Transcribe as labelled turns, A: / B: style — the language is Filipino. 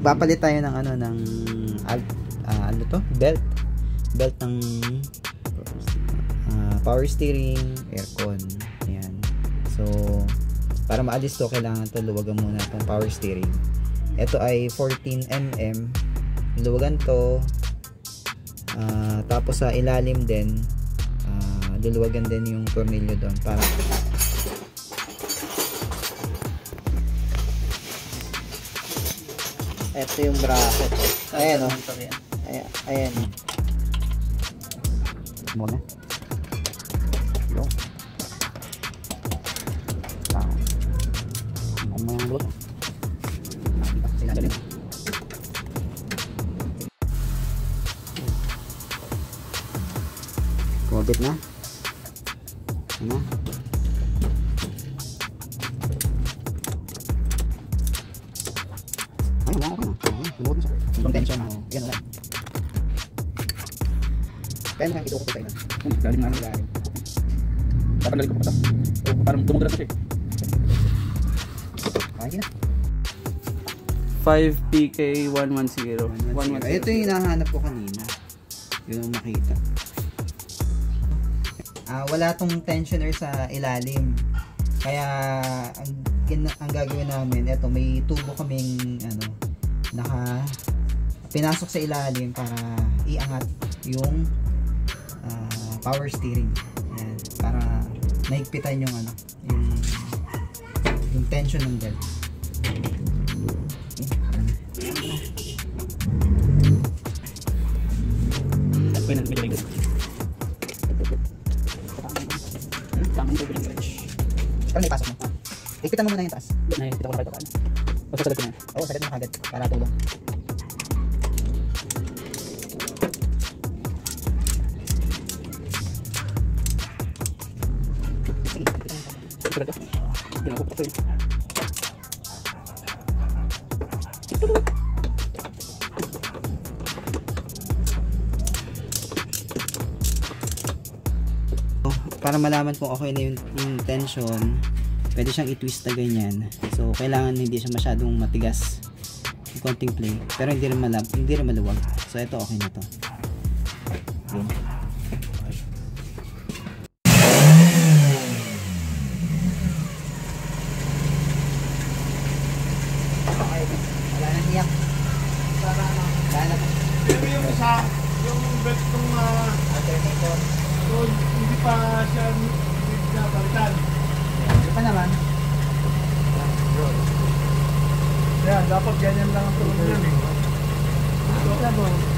A: Papalit tayo ng ano ng ano to? Belt ng power steering, aircon. Ayan. So, para maalis to, kailangan to luwagan muna itong power steering. Ito ay 14mm. Luwagan to. Tapos sa ilalim din, luluwagan din yung tornilyo doon para ito yung bracket. Ayan o. Ayan. Muna. Yo. Mamaya bulat. Sinadalin. Kumabit na. Ano? Ay, wala ko na. Lumuot na siya. Yung tension na. Yan na lang. Kaya naman ito ko tayo na. Galing na lang. Dapat galing ko pa ito. Parang tumudras na siya. Ay, na.
B: 5PK110.
A: Ito yung hinahanap ko kanina. Yun ang nakita. Wala tong tensioner sa ilalim. Kaya ang gagawin namin, ito may tubo kaming pinasok sa ilalim para iangat yung power steering. Ayan, para naigpitan yung yung tension ng belt. Parang naipasok mo. Ipitan mo muna yung taas.
B: Nakikita ko na kayo. O sa salat mo yan?
A: Oo, salat mo na kagad para tulong. Para malaman kung okay na yung tension, pwede siyang i-twist na ganyan. So kailangan hindi siya masyadong matigas, yung konting play, pero hindi rin maluwag. So ito okay na to. Yun. Okay, wala nang iyak. Wala na.
C: Pero yung isa, yung belt ng
A: Alternator.
C: so, hindi pa siya balitan.
A: Hindi pa naman.
C: Yan, dapat ganyan lang ang tulong yan eh.
A: Ano ba?